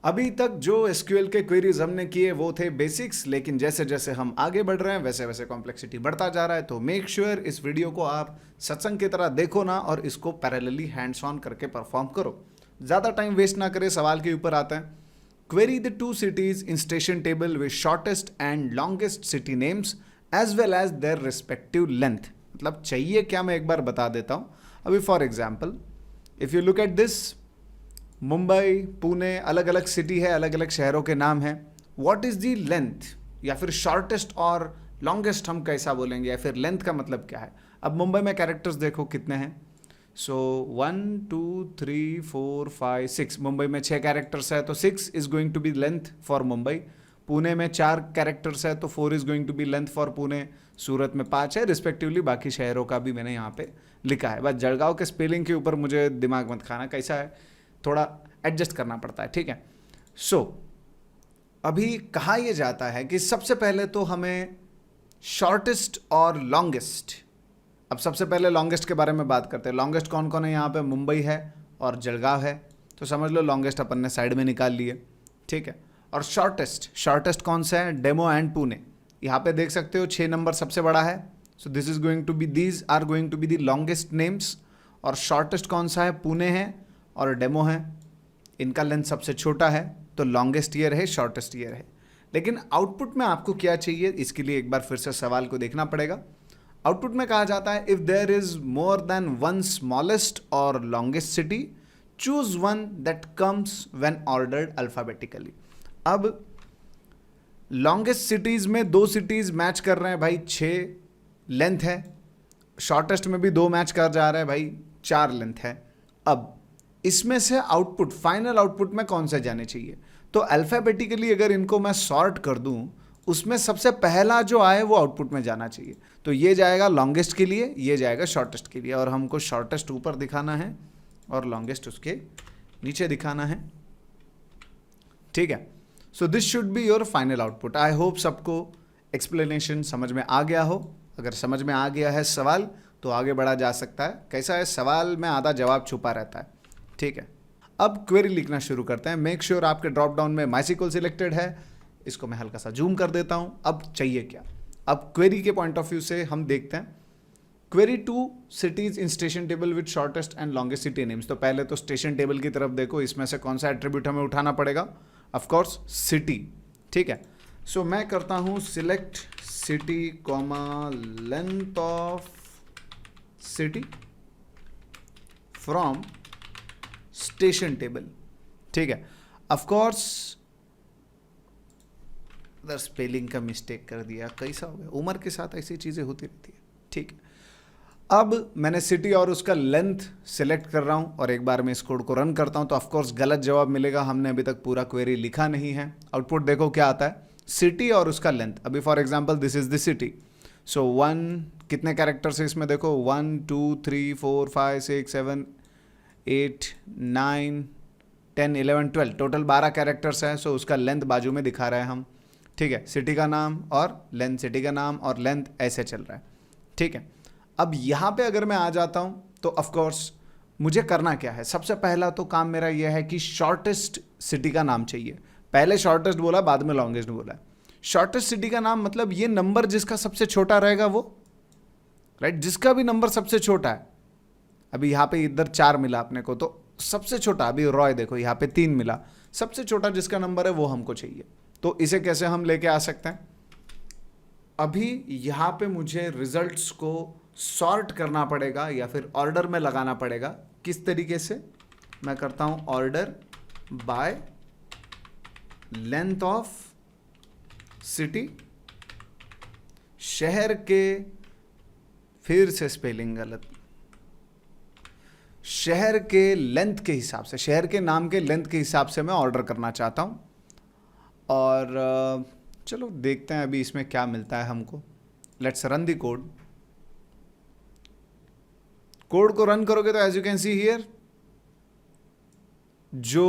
अभी तक जो एसक्यूएल के क्वेरीज हमने किए वो थे बेसिक्स, लेकिन जैसे जैसे हम आगे बढ़ रहे हैं वैसे वैसे कॉम्प्लेक्सिटी बढ़ता जा रहा है। तो मेक श्योर इस वीडियो को आप सत्संग की तरह देखो ना, और इसको पैरेलली हैंड्स ऑन करके परफॉर्म करो। ज़्यादा टाइम वेस्ट ना करें, सवाल के ऊपर आते हैं। Query the two cities in station table with shortest and longest city names as well as their respective length. मतलब चाहिए क्या, मैं एक बार बता देता हूँ। अभी for example if you look at this, Mumbai, Pune, अलग अलग सिटी है, अलग अलग शहरों के नाम हैं। व्हाट इज़ दी लेंथ, या फिर शॉर्टेस्ट और लॉन्गेस्ट हम कैसा बोलेंगे, या फिर लेंथ का मतलब क्या है। अब मुंबई में कैरेक्टर्स देखो कितने हैं। सो 1 2 3 4 5 6, मुंबई में 6 कैरेक्टर्स है तो 6 is going to be length for Mumbai. Pune में 4 कैरेक्टर्स है तो 4 is going to be length for Pune. Surat में 5 है रिस्पेक्टिवली। बाकी शहरों का भी मैंने यहाँ पे लिखा है। बस जलगांव के स्पेलिंग के ऊपर मुझे दिमाग मत खाना, कैसा है, थोड़ा एडजस्ट करना पड़ता है, ठीक है। सो अभी कहा यह जाता है कि सबसे पहले तो हमें शॉर्टेस्ट और लॉन्गेस्ट, अब सबसे पहले लॉन्गेस्ट के बारे में बात करते हैं। लॉन्गेस्ट कौन कौन है यहाँ पे, मुंबई है और जलगांव है, तो समझ लो लॉन्गेस्ट अपन ने साइड में निकाल लिए, ठीक है। और शॉर्टेस्ट कौन सा है, डेमो एंड पुणे। यहाँ पे देख सकते हो 6 नंबर सबसे बड़ा है। So this is going to be, these are going to be the longest names. और शॉर्टेस्ट कौन सा है, पुणे है और डेमो है। इनका लेंथ सबसे छोटा है तो लॉन्गेस्ट ईयर है, शॉर्टेस्ट ईयर है। लेकिन आउटपुट में आपको क्या चाहिए, इसके लिए एक बार फिर से सवाल को देखना पड़ेगा। आउटपुट में कहा जाता है if there is more than one smallest और longest city, choose one that comes when ordered alphabetically. अब लॉन्गेस्ट सिटीज में 2 सिटीज मैच कर रहे हैं भाई, 6 लेंथ है। शॉर्टेस्ट में भी 2 मैच कर जा रहे हैं भाई, 4 लेंथ है। अब इसमें से आउटपुट, फाइनल आउटपुट में कौन से जाने चाहिए, तो अल्फाबेटिकली अगर इनको मैं सॉर्ट कर दूं, उसमें सबसे पहला जो आए वो आउटपुट में जाना चाहिए। तो ये जाएगा लॉन्गेस्ट के लिए, ये जाएगा शॉर्टेस्ट के लिए, और हमको शॉर्टेस्ट ऊपर दिखाना है और लॉन्गेस्ट उसके नीचे दिखाना है, ठीक है। So this should be your final output. I hope सबको एक्सप्लेनेशन समझ में आ गया हो। अगर समझ में आ गया है सवाल तो आगे बढ़ा जा सकता है। कैसा है, सवाल में आधा जवाब छुपा रहता है, ठीक है। अब क्वेरी लिखना शुरू करते हैं। मेक श्योर आपके ड्रॉप डाउन में माइसिकल सिलेक्टेड है। इसको मैं हल्का सा जूम कर देता हूं। अब चाहिए क्या, अब क्वेरी के पॉइंट ऑफ व्यू से हम देखते हैं। Query 2 cities in station table with shortest and longest city names. तो पहले तो स्टेशन टेबल की तरफ देखो, इसमें से कौन सा एट्रीब्यूट हमें उठाना पड़ेगा, ऑफ कोर्स सिटी, ठीक है। सो मैं करता हूं select city comma length of city from station table, ठीक है। ऑफ कोर्स उधर स्पेलिंग का मिस्टेक कर दिया, कैसा हो गया, उम्र के साथ ऐसी चीज़ें होती रहती है, ठीक है। अब मैंने सिटी और उसका लेंथ सिलेक्ट कर रहा हूँ और एक बार मैं इस कोड को रन करता हूँ तो ऑफकोर्स गलत जवाब मिलेगा। हमने अभी तक पूरा क्वेरी लिखा नहीं है। आउटपुट देखो क्या आता है, सिटी और उसका लेंथ। अभी for example this is the city. So 1, कितने कैरेक्टर्स है इसमें देखो, 1 2 3 4 5 6 7 8 9 10 11 12, टोटल 12 कैरेक्टर्स हैं। सो उसका लेंथ बाजू में दिखा रहे हैं हम, ठीक है। सिटी का नाम और लेंथ, सिटी का नाम और लेंथ ऐसे चल रहा है, ठीक है। अब यहाँ पे अगर मैं आ जाता हूँ तो ऑफ कोर्स मुझे करना क्या है, सबसे पहला तो काम मेरा यह है कि शॉर्टेस्ट सिटी का नाम चाहिए। पहले शॉर्टेस्ट बोला, बाद में लॉन्गेस्ट बोला। शॉर्टेस्ट सिटी का नाम मतलब ये नंबर जिसका सबसे छोटा रहेगा वो, राइट, जिसका भी नंबर सबसे छोटा है। अभी यहाँ पे इधर 4 मिला अपने को, तो सबसे छोटा, अभी रॉय देखो यहाँ पे 3 मिला, सबसे छोटा जिसका नंबर है वो हमको चाहिए। तो इसे कैसे हम लेके आ सकते हैं, अभी यहाँ पे मुझे रिजल्ट्स को सॉर्ट करना पड़ेगा या फिर ऑर्डर में लगाना पड़ेगा। किस तरीके से, मैं करता हूँ order by length of city, शहर के, फिर से स्पेलिंग गलत, शहर के लेंथ के हिसाब से, शहर के नाम के लेंथ के हिसाब से मैं ऑर्डर करना चाहता हूं। और चलो देखते हैं अभी इसमें क्या मिलता है हमको। Let's run the code. Code को रन करोगे तो as you can see here, जो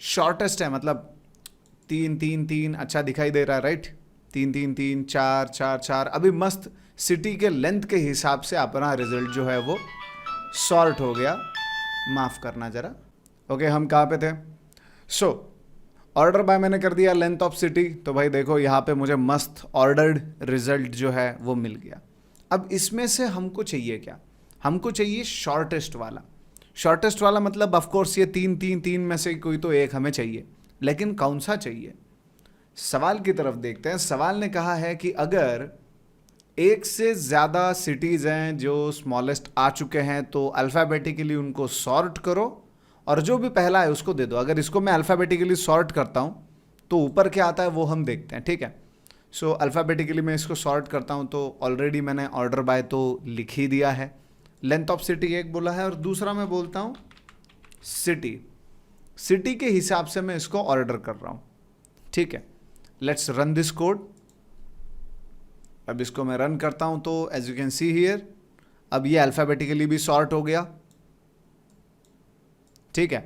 शॉर्टेस्ट है मतलब 3 3 3 अच्छा दिखाई दे रहा है, राइट, 3 3 3 4 4 4। अभी मस्त सिटी के लेंथ के हिसाब से अपना रिजल्ट जो है वो सॉर्ट हो गया। माफ करना जरा। ओके, हम कहाँ पे थे, सो ऑर्डर बाय मैंने कर दिया लेंथ ऑफ सिटी, तो भाई देखो यहाँ पे मुझे मस्त ऑर्डर्ड रिजल्ट जो है वो मिल गया। अब इसमें से हमको चाहिए क्या? हमको चाहिए शॉर्टेस्ट वाला। शॉर्टेस्ट वाला मतलब ऑफ कोर्स ये तीन में से कोई तो एक हमें चाहिए, लेकिन कौन सा चाहिए? सवाल की तरफ देखते हैं। सवाल ने कहा है कि अगर एक से ज़्यादा सिटीज़ हैं जो स्मॉलेस्ट आ चुके हैं तो अल्फ़ाबेटिकली उनको सॉर्ट करो और जो भी पहला है उसको दे दो। अगर इसको मैं अल्फ़ाबेटिकली सॉर्ट करता हूँ तो ऊपर क्या आता है वो हम देखते हैं, ठीक है। सो अल्फ़ाबेटिकली मैं इसको सॉर्ट करता हूँ तो ऑलरेडी मैंने ऑर्डर बाय तो लिख ही दिया है। लेंथ ऑफ सिटी एक बोला है और दूसरा मैं बोलता हूँ सिटी। सिटी के हिसाब से मैं इसको ऑर्डर कर रहा हूँ, ठीक है। Let's run this code. अब इसको मैं रन करता हूं तो as you can see here अब ये अल्फ़ाबेटिकली भी सॉर्ट हो गया, ठीक है।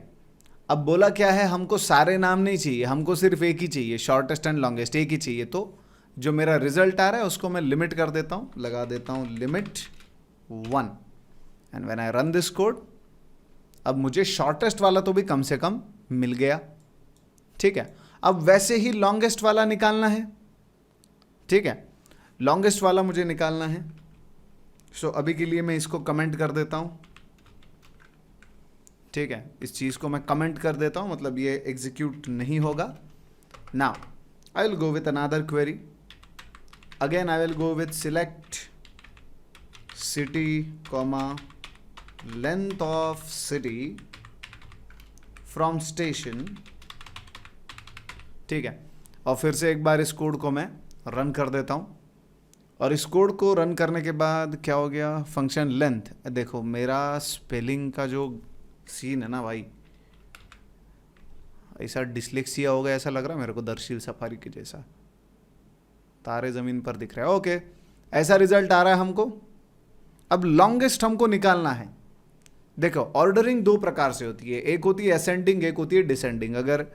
अब बोला क्या है, हमको सारे नाम नहीं चाहिए, हमको सिर्फ एक ही चाहिए, शॉर्टेस्ट एंड लॉन्गेस्ट एक ही चाहिए। तो जो मेरा रिजल्ट आ रहा है उसको मैं लिमिट कर देता हूं, लगा देता हूं limit 1 and when I run this code अब मुझे शॉर्टेस्ट वाला तो भी कम से कम मिल गया, ठीक है। अब वैसे ही लॉन्गेस्ट वाला निकालना है, ठीक है। लॉन्गेस्ट वाला मुझे निकालना है। सो अभी के लिए मैं इसको कमेंट कर देता हूं, ठीक है। इस चीज़ को मैं कमेंट कर देता हूं, मतलब ये एग्जीक्यूट नहीं होगा। Now I will go with another query. Again I will go with select city comma length of city from station, ठीक है। और फिर से एक बार इस कोड को मैं रन कर देता हूं और इस कोड को रन करने के बाद क्या हो गया, फंक्शन लेंथ। देखो मेरा स्पेलिंग का जो सीन है ना भाई, ऐसा डिसलेक्सिया हो गया, ऐसा लग रहा है मेरे को दरशील सफारी के जैसा, तारे ज़मीन पर दिख रहा है। ओके, ऐसा रिजल्ट आ रहा है हमको। अब लॉन्गेस्ट हमको निकालना है। देखो ऑर्डरिंग दो प्रकार से होती है, एक होती है असेंडिंग, एक होती है डिसेंडिंग। अगर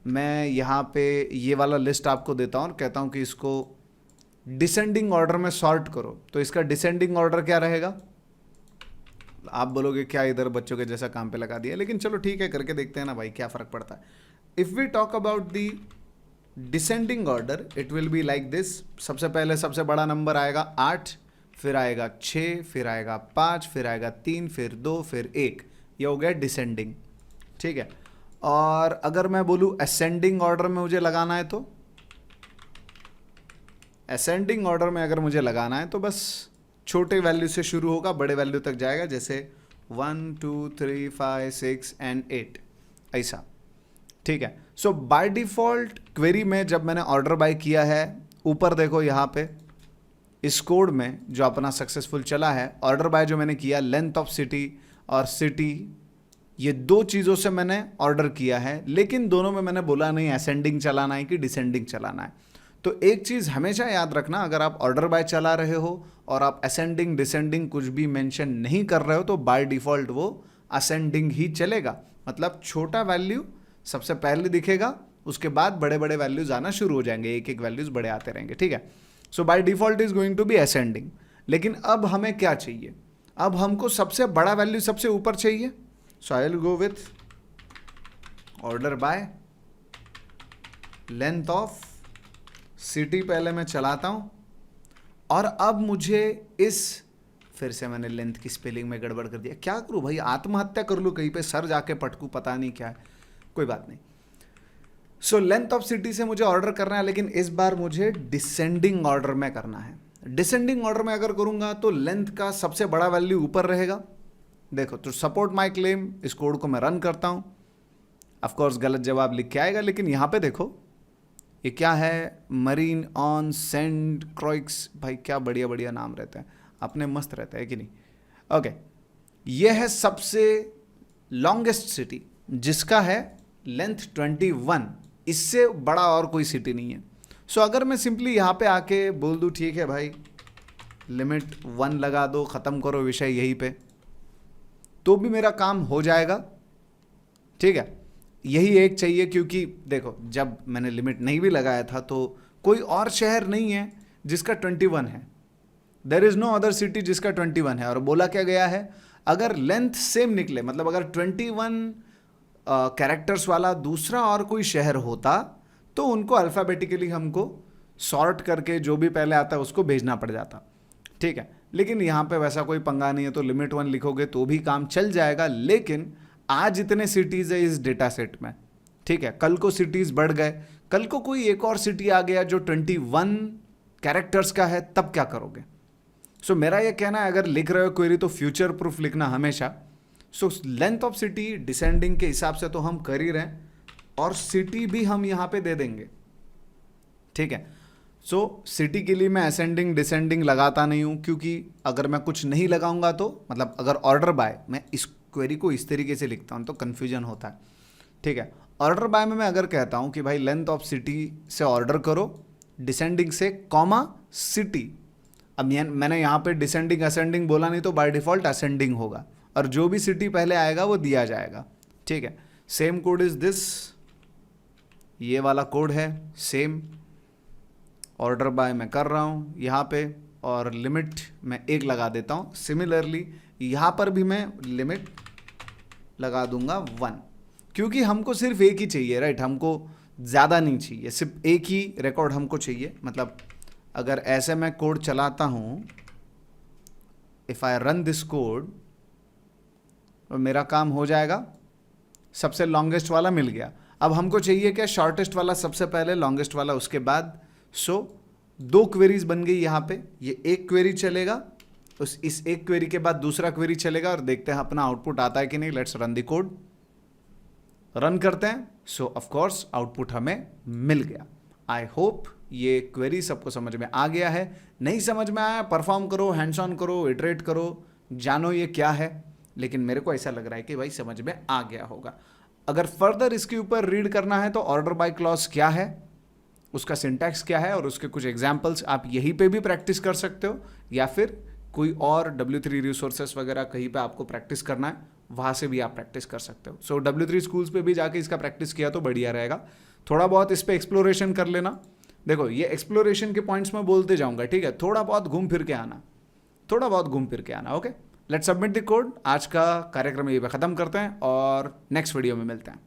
मैं यहाँ पे ये वाला लिस्ट आपको देता हूँ और कहता हूँ कि इसको डिसेंडिंग ऑर्डर में सॉर्ट करो, तो इसका डिसेंडिंग ऑर्डर क्या रहेगा? आप बोलोगे क्या इधर बच्चों के जैसा काम पे लगा दिया, लेकिन चलो ठीक है, करके देखते हैं ना भाई, क्या फ़र्क पड़ता है। If we talk about the descending order it will be like this. सबसे पहले सबसे बड़ा नंबर आएगा 8, फिर आएगा 6, फिर आएगा 5, फिर आएगा 3, फिर 2, फिर 1। ये हो गया डिसेंडिंग, ठीक है। और अगर मैं बोलूँ असेंडिंग ऑर्डर में मुझे लगाना है, तो असेंडिंग ऑर्डर में अगर मुझे लगाना है तो बस छोटे वैल्यू से शुरू होगा, बड़े वैल्यू तक जाएगा, जैसे 1 2 3 5 6 एंड 8 ऐसा, ठीक है। सो बाय डिफ़ॉल्ट क्वेरी में जब मैंने ऑर्डर बाय किया है, ऊपर देखो यहाँ पे इस कोड में जो अपना सक्सेसफुल चला है, ऑर्डर बाय जो मैंने किया लेंथ ऑफ सिटी और सिटी, ये दो चीज़ों से मैंने ऑर्डर किया है, लेकिन दोनों में मैंने बोला नहीं असेंडिंग चलाना है कि डिसेंडिंग चलाना है। तो एक चीज़ हमेशा याद रखना, अगर आप ऑर्डर बाय चला रहे हो और आप असेंडिंग डिसेंडिंग कुछ भी मेंशन नहीं कर रहे हो तो बाय डिफ़ॉल्ट वो असेंडिंग ही चलेगा। मतलब छोटा वैल्यू सबसे पहले दिखेगा, उसके बाद बड़े बड़े वैल्यूज आना शुरू हो जाएंगे, एक एक वैल्यूज बड़े आते रहेंगे, ठीक है। So by default is going to be ascending. लेकिन अब हमें क्या चाहिए? अब हमको सबसे बड़ा वैल्यू सबसे ऊपर चाहिए। So I will go with order by length of city पहले मैं चलाता हूं और अब मुझे इस, फिर से मैंने लेंथ की स्पेलिंग में गड़बड़ कर दिया, क्या करूं भाई, आत्महत्या कर लूं कहीं पे, सर जाके पटकू, पता नहीं क्या है, कोई बात नहीं। सो लेंथ ऑफ सिटी से मुझे ऑर्डर करना है, लेकिन इस बार मुझे डिसेंडिंग ऑर्डर में करना है। डिसेंडिंग ऑर्डर में अगर करूंगा तो लेंथ का सबसे बड़ा वैल्यू ऊपर रहेगा। देखो तो सपोर्ट माई क्लेम, इस कोड को मैं रन करता हूं, ऑफकोर्स गलत जवाब लिख के आएगा, लेकिन यहां पे देखो ये क्या है, मरीन ऑन सेंट क्रॉइक्स, भाई क्या बढ़िया बढ़िया नाम रहते हैं अपने, मस्त रहता है कि नहीं। ओके, ये है सबसे लॉन्गेस्ट सिटी जिसका है लेंथ 21, इससे बड़ा और कोई सिटी नहीं है। सो अगर मैं सिंपली यहाँ पे आके बोल दूँ ठीक है भाई लिमिट 1 लगा दो, ख़त्म करो विषय यहीं पे, तो भी मेरा काम हो जाएगा, ठीक है। यही एक चाहिए, क्योंकि देखो जब मैंने लिमिट नहीं भी लगाया था तो कोई और शहर नहीं है जिसका 21 है, there is no other city जिसका 21 है। और बोला क्या गया है, अगर लेंथ सेम निकले, मतलब अगर 21 कैरेक्टर्स वाला दूसरा और कोई शहर होता तो उनको अल्फ़ाबेटिकली हमको सॉर्ट करके जो भी पहले आता है उसको भेजना पड़ जाता, ठीक है। लेकिन यहाँ पे वैसा कोई पंगा नहीं है, तो लिमिट 1 लिखोगे तो भी काम चल जाएगा। लेकिन आज इतने सिटीज़ है इस डेटा सेट में, ठीक है, कल को सिटीज़ बढ़ गए, कल को कोई एक और सिटी आ गया जो 21 कैरेक्टर्स का है, तब क्या करोगे? सो मेरा ये कहना है, अगर लिख रहे हो क्वेरी तो फ्यूचर प्रूफ लिखना हमेशा। So length of city descending के हिसाब से तो हम कर ही रहे हैं, और सिटी भी हम यहाँ पे दे देंगे, ठीक है। सो सिटी के लिए मैं असेंडिंग डिसेंडिंग लगाता नहीं हूँ, क्योंकि अगर मैं कुछ नहीं लगाऊंगा तो मतलब अगर ऑर्डर बाय, मैं इस क्वेरी को इस तरीके से लिखता हूँ तो कन्फ्यूजन होता है, ठीक है। ऑर्डर बाय में मैं अगर कहता हूँ कि भाई लेंथ ऑफ सिटी से ऑर्डर करो, डिसेंडिंग से कॉमा सिटी, अब मैंने यहाँ पे डिसेंडिंग असेंडिंग बोला नहीं तो बाय डिफॉल्ट असेंडिंग होगा, और जो भी सिटी पहले आएगा वो दिया जाएगा, ठीक है। सेम कोड इज दिस, ये वाला कोड है सेम, ऑर्डर बाय मैं कर रहा हूँ यहाँ पे, और लिमिट मैं 1 लगा देता हूँ। सिमिलरली यहाँ पर भी मैं लिमिट लगा दूंगा 1, क्योंकि हमको सिर्फ एक ही चाहिए, राइट, हमको ज़्यादा नहीं चाहिए, सिर्फ एक ही रिकॉर्ड हमको चाहिए। मतलब अगर ऐसे मैं कोड चलाता हूँ, if I run this code, तो मेरा काम हो जाएगा, सबसे लॉन्गेस्ट वाला मिल गया। अब हमको चाहिए क्या? शॉर्टेस्ट वाला सबसे पहले, लॉन्गेस्ट वाला उसके बाद। सो 2 क्वेरीज बन गई यहाँ पे, ये एक क्वेरी चलेगा, इस एक क्वेरी के बाद दूसरा क्वेरी चलेगा, और देखते हैं अपना आउटपुट आता है कि नहीं। Let's run the code, run करते हैं। सो ऑफ कोर्स आउटपुट हमें मिल गया। आई होप ये क्वेरी सबको समझ में आ गया है। नहीं समझ में आया, परफॉर्म करो, हैंड्स ऑन करो, इटरेट करो, जानो ये क्या है, लेकिन मेरे को ऐसा लग रहा है कि भाई समझ में आ गया होगा। अगर फर्दर इसके ऊपर रीड करना है तो ऑर्डर बाय क्लॉज क्या है, उसका सिंटैक्स क्या है, और उसके कुछ एग्जाम्पल्स आप यहीं पे भी प्रैक्टिस कर सकते हो, या फिर कोई और W3 रिसोर्सेस वगैरह कहीं पे आपको प्रैक्टिस करना है, वहाँ से भी आप प्रैक्टिस कर सकते हो। सो W3 स्कूल्स पे भी जाके इसका प्रैक्टिस किया तो बढ़िया रहेगा। थोड़ा बहुत इस पर एक्सप्लोरेशन कर लेना। देखो ये एक्सप्लोरेशन के पॉइंट्स में बोलते जाऊँगा, ठीक है, थोड़ा बहुत घूम फिर के आना, थोड़ा बहुत घूम फिर के आना। Okay, let's submit the code. आज का कार्यक्रम यहीं पे ख़त्म करते हैं और नेक्स्ट वीडियो में मिलते हैं।